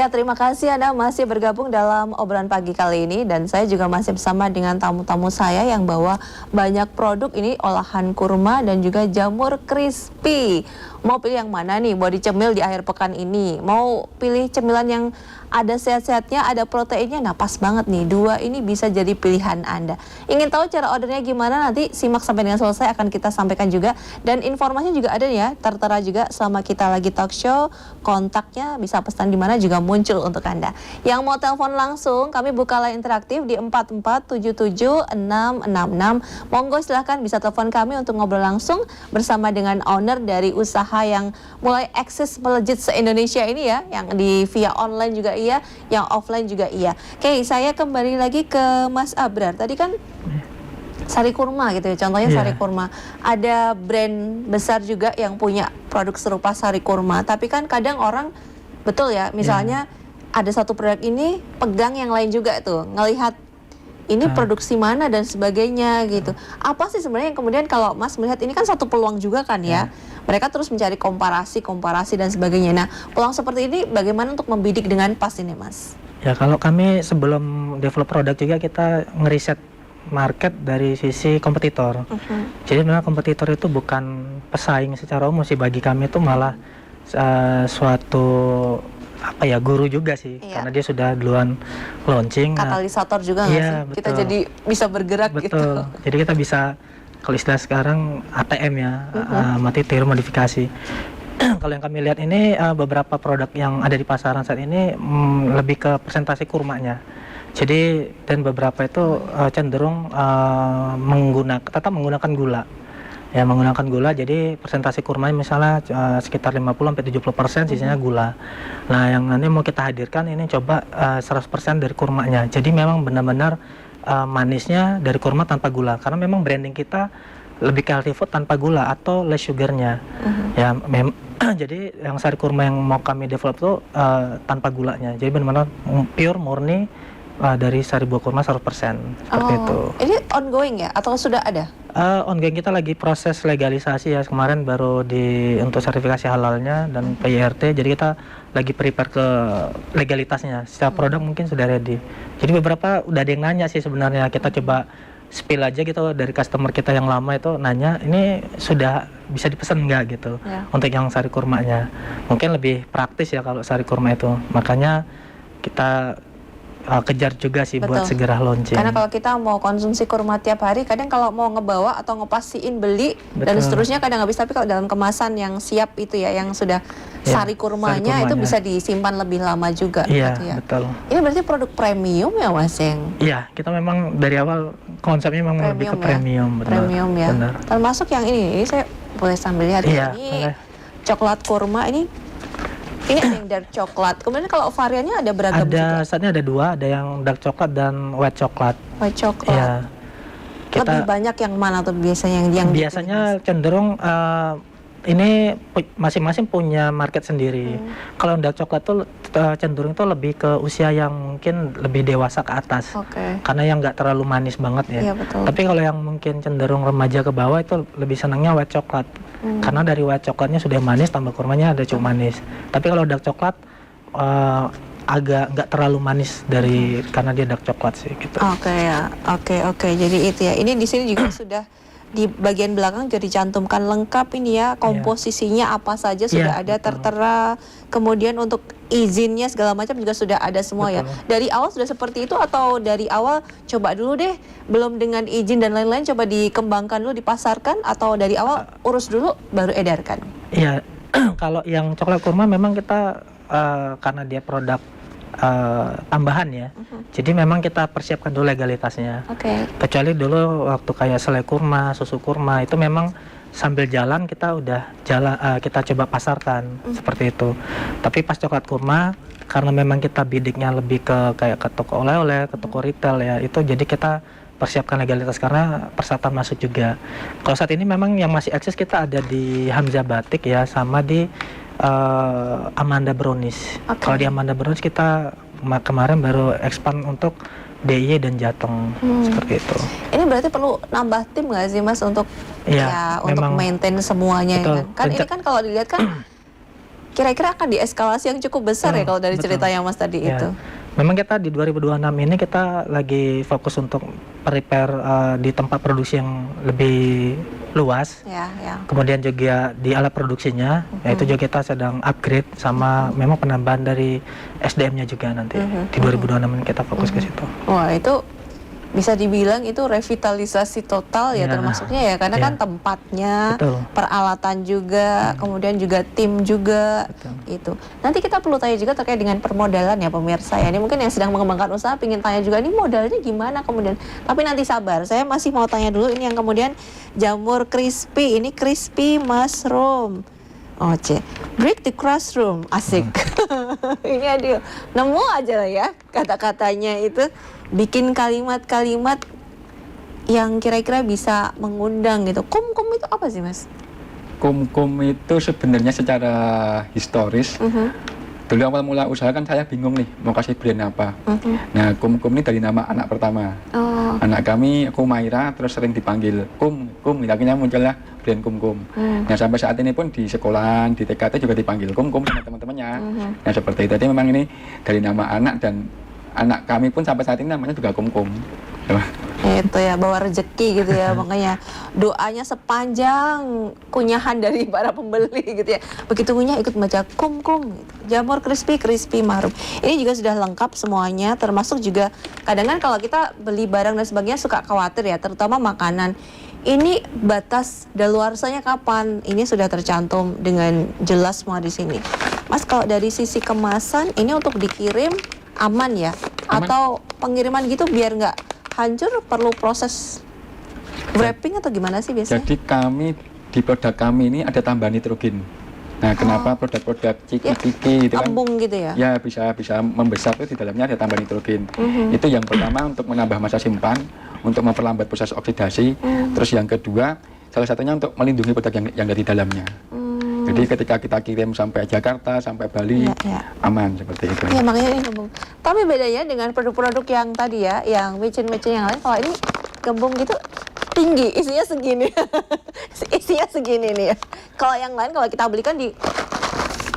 Ya, terima kasih Anda masih bergabung dalam obrolan pagi kali ini. Dan saya juga masih bersama dengan tamu-tamu saya yang bawa banyak produk ini, olahan kurma dan juga jamur crispy. Mau pilih yang mana nih? Mau dicemil di akhir pekan ini? Mau pilih cemilan yang ada sehat-sehatnya, ada proteinnya? Nah, pas banget nih. Dua ini bisa jadi pilihan Anda. Ingin tahu cara ordernya gimana? Nanti simak sampai dengan selesai, akan kita sampaikan juga. Dan informasinya juga ada ya, tertera juga selama kita lagi talk show. Kontaknya bisa pesan di mana juga muncul untuk Anda. Yang mau telepon langsung, kami buka line interaktif di 4477666. Monggo silahkan bisa telepon kami untuk ngobrol langsung bersama dengan owner dari usaha yang mulai eksis melejit se-Indonesia ini ya, yang di via online juga iya, yang offline juga iya. Oke, saya kembali lagi ke Mas Abrar. Tadi kan sari kurma gitu ya, contohnya sari kurma. Ada brand besar juga yang punya produk serupa sari kurma, tapi kan kadang orang, betul ya, misalnya ada satu produk ini, pegang yang lain juga tuh, ngelihat ini produksi mana dan sebagainya gitu. Apa sih sebenarnya yang kemudian kalau Mas melihat ini kan satu peluang juga kan ya, mereka terus mencari komparasi dan sebagainya. Nah, peluang seperti ini bagaimana untuk membidik dengan pas ini, Mas? Ya, kalau kami sebelum develop produk juga kita ngeriset market dari sisi kompetitor. Jadi memang kompetitor itu bukan pesaing secara umum sih, bagi kami itu malah suatu guru juga sih, karena dia sudah duluan launching. Katalisator juga nggak sih? Betul. Kita jadi bisa bergerak gitu. Jadi kita bisa, kalau istilah sekarang ATM ya, mati tiru modifikasi. Kalau yang kami lihat ini beberapa produk yang ada di pasaran saat ini lebih ke presentasi kurmanya. Jadi dan beberapa itu cenderung tetap menggunakan gula. Ya, menggunakan gula, jadi presentasi kurmanya misalnya sekitar 50-70%, sisanya gula. Nah, yang nanti mau kita hadirkan ini coba 100% dari kurmanya. Jadi memang benar-benar manisnya dari kurma tanpa gula. Karena memang branding kita lebih ke healthy food tanpa gula atau less sugarnya. Ya, jadi yang sari kurma yang mau kami develop itu tanpa gulanya. Jadi benar-benar pure, murni dari sari buah kurma 100%. Seperti itu. Ini ongoing ya? Atau sudah ada? Ongoing, kita lagi proses legalisasi ya, kemarin baru untuk sertifikasi halalnya dan PIRT, jadi kita lagi prepare ke legalitasnya. Secara produk mungkin sudah ready. Jadi beberapa udah ada yang nanya sih sebenarnya, kita coba spill aja gitu dari customer kita yang lama itu nanya, ini sudah bisa dipesan nggak gitu untuk yang sari kurmanya. Mungkin lebih praktis ya kalau sari kurma itu, makanya kita kejar juga sih buat segera launching. Karena kalau kita mau konsumsi kurma tiap hari, kadang kalau mau ngebawa atau ngepastiin beli dan seterusnya kadang nggak bisa. Tapi kalau dalam kemasan yang siap itu ya, yang sudah sari kurmanya itu bisa disimpan lebih lama juga. Iya, gitu ya. Betul. Ini berarti produk premium ya, Mas? Iya, kita memang dari awal konsepnya memang lebih ke premium. Premium ya. Benar. Termasuk yang ini saya boleh sambil lihat ini coklat kurma ini. Ini ada yang dark coklat. Kemudian kalau variannya ada beragam juga? Saatnya ada dua, ada yang dark coklat dan white coklat. White coklat. Ya. Lebih banyak yang mana tuh biasanya? Yang biasanya cenderung ini masing-masing punya market sendiri. Kalau dark coklat tuh cenderung itu lebih ke usia yang mungkin lebih dewasa ke atas. Karena yang nggak terlalu manis banget ya. Iya, betul. Tapi kalau yang mungkin cenderung remaja ke bawah itu lebih senangnya white coklat. Karena dari white coklatnya sudah manis, tambah kurmanya ada cukup manis. Tapi kalau dark coklat agak nggak terlalu manis karena dia dark coklat sih gitu. Oke. Jadi itu ya. Ini di sini juga sudah di bagian belakang jadi dicantumkan lengkap ini ya, komposisinya apa saja sudah ada tertera, kemudian untuk izinnya segala macam juga sudah ada semua ya. Dari awal sudah seperti itu atau dari awal coba dulu deh, belum dengan izin dan lain-lain, coba dikembangkan dulu, dipasarkan, atau dari awal urus dulu baru edarkan? Iya, kalau yang coklat kurma memang kita karena dia produk tambahan ya, jadi memang kita persiapkan dulu legalitasnya. Kecuali dulu waktu kayak selai kurma, susu kurma itu memang sambil jalan kita kita coba pasarkan seperti itu. Tapi pas coklat kurma, karena memang kita bidiknya lebih ke kayak ke toko oleh-oleh, ke toko retail ya, itu jadi kita persiapkan legalitas karena persyaratan masuk juga. Kalau saat ini memang yang masih eksis kita ada di Hamzah Batik ya, sama di Amanda Brownies. Kalau di Amanda Brownies kita kemarin baru expand untuk DIY dan Jateng, seperti itu. Ini berarti perlu nambah tim nggak sih, Mas, untuk untuk maintain semuanya? Betul. Kan ini kan kalau dilihat kan kira-kira akan dieskalasi yang cukup besar ya kalau dari betul. cerita yang Mas tadi Ya. itu. Memang kita di 2026 ini kita lagi fokus untuk prepare di tempat produksi yang lebih luas. Ya, ya. Kemudian juga di alat produksinya, yaitu juga kita sedang upgrade sama memang penambahan dari SDM-nya juga nanti. Di 2026 ini kita fokus ke situ. Wah, itu bisa dibilang itu revitalisasi total ya, Ya. termasuknya ya, karena Ya. kan tempatnya, Betul. peralatan juga, kemudian juga tim juga, Betul. itu. Nanti kita perlu tanya juga terkait dengan permodalan ya pemirsa ya. Ini mungkin yang sedang mengembangkan usaha pingin tanya juga, ini modalnya gimana kemudian. Tapi nanti sabar, saya masih mau tanya dulu ini yang kemudian jamur crispy, ini crispy mushroom. Oke, break the classroom, asik. Ini adil, nemu aja lah ya kata-katanya itu, bikin kalimat-kalimat yang kira-kira bisa mengundang gitu. Kum itu apa sih Mas? Kum itu sebenarnya secara historis, dulu awal mula usaha kan saya bingung nih mau kasih brand apa. Nah, kum ini dari nama anak pertama. Oh, Anak kami, Kumaira, terus sering dipanggil kum. Akhirnya muncullah brand kum. Nah, sampai saat ini pun di sekolahan, di TKT juga dipanggil kum sama teman-temannya. Nah, seperti itu. Jadi memang ini dari nama anak, dan anak kami pun sampai saat ini namanya juga kum. itu ya, bawa rezeki gitu ya. Makanya doanya sepanjang kunyahan dari para pembeli gitu ya. Begitu kunyah ikut baca kum gitu. Jamur crispy mahrum. Ini juga sudah lengkap semuanya, termasuk juga kadang kan kalau kita beli barang dan sebagainya suka khawatir ya, terutama makanan. Ini batas daluarsanya kapan? Ini sudah tercantum dengan jelas semua di sini. Mas, kalau dari sisi kemasan ini untuk dikirim aman ya? Aman. Atau pengiriman gitu biar nggak hancur perlu proses wrapping atau gimana sih biasanya? Jadi kami di produk kami ini ada tambahan nitrogen. Nah, kenapa produk-produk ciki-ciki itu kan Embung gitu ya? ya bisa membesar, itu di dalamnya ada tambahan nitrogen. Itu yang pertama untuk menambah masa simpan, untuk memperlambat proses oksidasi. Terus yang kedua, salah satunya untuk melindungi produk yang dari dalamnya. Jadi ketika kita kirim sampai Jakarta, sampai Bali, aman seperti itu. Iya, makanya ini gembung. Tapi bedanya dengan produk-produk yang tadi ya, yang micin-micin yang lain, kalau ini gembung gitu tinggi, isinya segini. Isinya segini nih ya. Kalau yang lain kalau kita belikan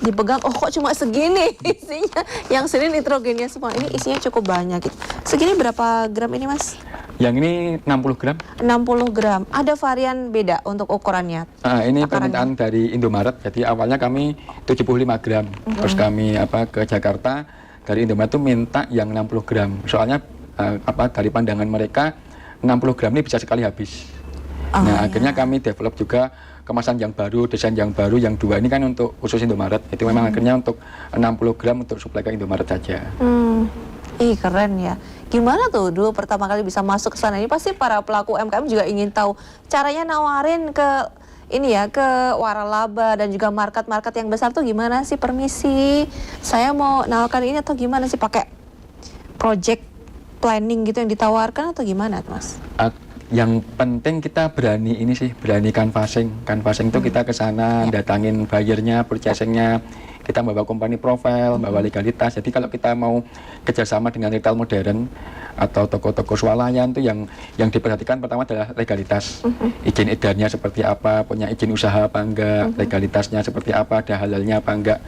dipegang, oh kok cuma segini isinya. Yang sini nitrogennya semua. Ini isinya cukup banyak gitu. Segini berapa gram ini Mas? Yang ini 60 gram. 60 gram. Ada varian beda untuk ukurannya? Ini Takarannya. permintaan dari Indomaret. Jadi awalnya kami 75 gram. Terus kami ke Jakarta, dari Indomaret itu minta yang 60 gram. Soalnya dari pandangan mereka 60 gram ini bisa sekali habis. Akhirnya kami develop juga kemasan yang baru, desain yang baru, yang dua ini kan untuk khusus Indomaret. Itu memang akhirnya untuk 60 gram untuk suplai ke Indomaret saja. Ih, keren ya. Gimana tuh dulu pertama kali bisa masuk ke sana? Ini pasti para pelaku UMKM juga ingin tahu caranya nawarin ke ini ya, ke waralaba dan juga market-market yang besar tuh gimana sih? Permisi, saya mau nawarkan ini, atau gimana sih, pakai project planning gitu yang ditawarkan atau gimana Mas? Yang penting kita berani ini sih, berani canvassing. Canvassing itu kita ke sana, datangin buyernya, purchasingnya, kita bawa company profile, bawa legalitas. Jadi kalau kita mau kerjasama dengan retail modern atau toko-toko swalayan, itu yang diperhatikan pertama adalah legalitas. Izin edarnya seperti apa, punya izin usaha apa enggak, legalitasnya seperti apa, ada halalnya apa enggak.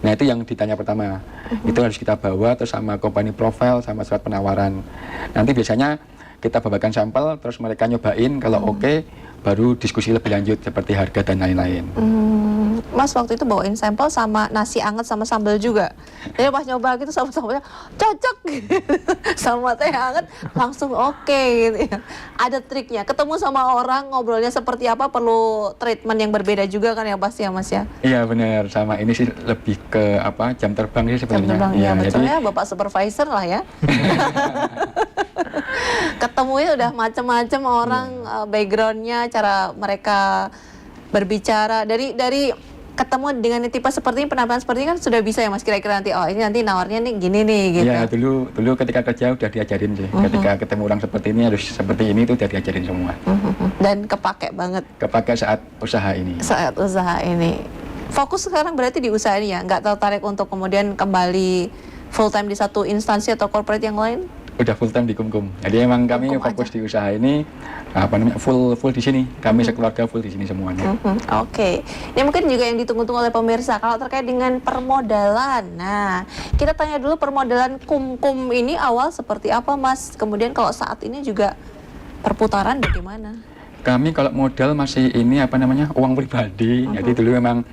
Nah, itu yang ditanya pertama. Itu harus kita bawa, terus sama company profile, sama surat penawaran. Nanti biasanya kita bawakan sampel, terus mereka nyobain, kalau oke, baru diskusi lebih lanjut seperti harga dan lain-lain. Mas waktu itu bawain sampel sama nasi anget sama sambal juga. Jadi pas nyoba gitu sambal-sambalnya cocok gitu. Sama teh hangat langsung oke gitu ya. Ada triknya. Ketemu sama orang ngobrolnya seperti apa, perlu treatment yang berbeda juga kan ya pasti ya Mas ya. Iya benar, sama ini sih lebih ke jam terbang sih Jam sebenarnya. terbang ya, betul jadi ya, Bapak supervisor lah ya. Ketemunya udah macam-macam orang, backgroundnya, cara mereka berbicara, dari ketemu dengan tipe seperti ini, penampilan seperti ini kan sudah bisa ya Mas kira-kira nanti, oh ini nanti nawarnya nih gini nih gitu. Iya, dulu ketika kerja udah diajarin sih. Ketika ketemu orang seperti ini harus seperti ini, itu udah diajarin semua. Dan kepake banget Kepake saat usaha ini. saat usaha ini. Fokus sekarang berarti di usaha ini ya, nggak tertarik untuk kemudian kembali full time di satu instansi atau corporate yang lain? udah full time di Kumkum. Jadi emang kami Kumkum fokus di usaha ini full di sini. Kami sekeluarga full di sini semuanya. Oke, ini mungkin juga yang ditunggu-tunggu oleh pemirsa kalau terkait dengan permodalan. Nah, kita tanya dulu permodalan Kumkum ini awal seperti apa, Mas? Kemudian kalau saat ini juga perputaran bagaimana? Kami kalau modal masih ini uang pribadi. Jadi dulu memang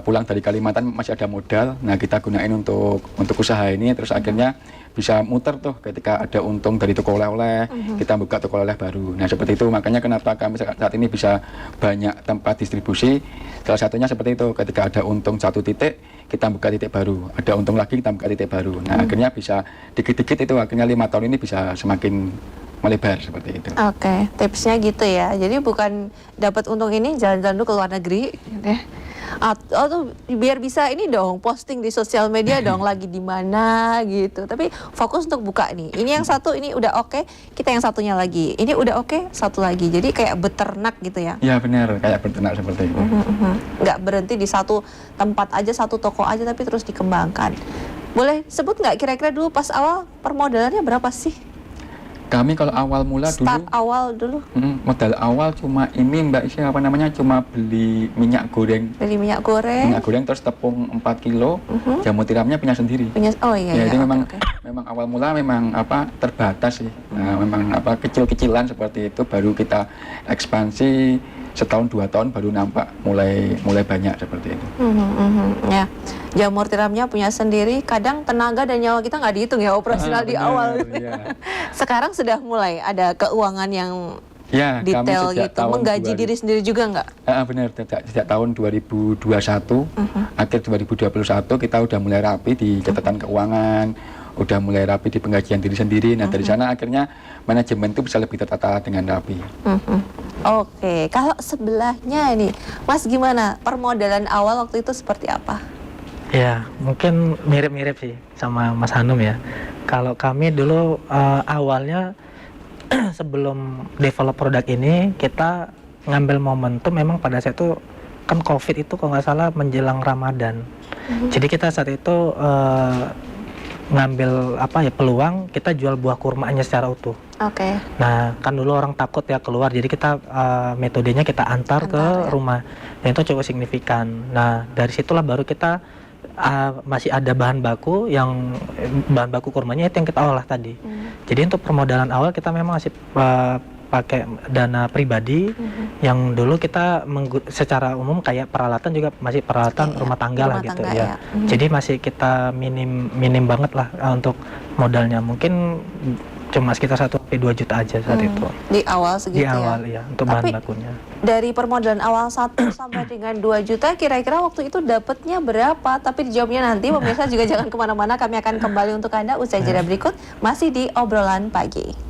pulang dari Kalimantan masih ada modal. Nah, kita gunain untuk usaha ini, terus akhirnya bisa muter tuh ketika ada untung dari toko oleh-oleh, kita buka toko oleh baru. Nah, seperti itu makanya kenapa kami saat ini bisa banyak tempat distribusi. Salah satunya seperti itu, ketika ada untung satu titik, kita buka titik baru. Ada untung lagi, kita buka titik baru. Nah, akhirnya bisa dikit-dikit itu, akhirnya 5 tahun ini bisa semakin melebar seperti itu. Oke, tipsnya gitu ya. Jadi bukan dapat untung ini jalan-jalan dulu ke luar negeri, gitu ya. Atau biar bisa ini dong posting di sosial media dong lagi di mana gitu. Tapi fokus untuk buka nih. Ini yang satu ini udah oke, kita yang satunya lagi. Ini udah oke, satu lagi. Jadi kayak beternak gitu ya. Ya benar, kayak beternak seperti itu. Nggak berhenti di satu tempat aja, satu toko aja, tapi terus dikembangkan. Boleh sebut nggak kira-kira dulu pas awal permodalannya berapa sih? Kami kalau awal mula Start awal dulu. Modal awal cuma ini Mbak Isi cuma beli minyak goreng. Beli minyak goreng. Minyak goreng terus tepung 4 kilo, jamur tiramnya punya sendiri. Oh iya. Ya, jadi oke, memang oke. memang awal mula memang terbatas sih. Nah, memang kecil-kecilan seperti itu, baru kita ekspansi setahun 2 tahun baru nampak mulai banyak seperti itu. Ya, jamur tiramnya punya sendiri. Kadang tenaga dan nyawa kita nggak dihitung ya operasional di Benar, awal. ya. Sekarang sudah mulai ada keuangan yang Ya, detail kami sejak gitu, tahun menggaji diri sendiri juga nggak? Benar, sejak tahun 2021, akhir 2021 kita udah mulai rapi di catatan keuangan, udah mulai rapi di penggajian diri sendiri. Nah, dari sana akhirnya manajemen itu bisa lebih tertata dengan rapi. Oke, kalau sebelahnya ini, Mas gimana? Permodalan awal waktu itu seperti apa? Ya, mungkin mirip-mirip sih sama Mas Hanum ya. Kalau kami dulu awalnya sebelum develop produk ini, kita ngambil momentum memang pada saat itu kan COVID itu kalau nggak salah menjelang Ramadan. Jadi kita saat itu ngambil peluang kita jual buah kurmanya secara utuh. Oke. Nah, kan dulu orang takut ya keluar, jadi kita metodenya kita antar ke ya. rumah. Dan itu cukup signifikan. Nah, dari situlah baru kita masih ada bahan baku kurmanya itu yang kita olah tadi. Jadi untuk permodalan awal kita memang masih pakai dana pribadi yang dulu kita secara umum kayak peralatan juga masih peralatan rumah tangga lah gitu ya. Jadi masih kita minim banget lah untuk modalnya, mungkin cuma sekitar 1-2 juta aja saat itu. Di awal segitu ya? Di awal ya, untuk bahan bakunya. Dari permodalan awal 1 sampai dengan 2 juta, kira-kira waktu itu dapatnya berapa? Tapi dijawabnya nanti, pemirsa juga jangan kemana-mana, kami akan kembali untuk Anda usai jeda berikut, masih di Obrolan Pagi.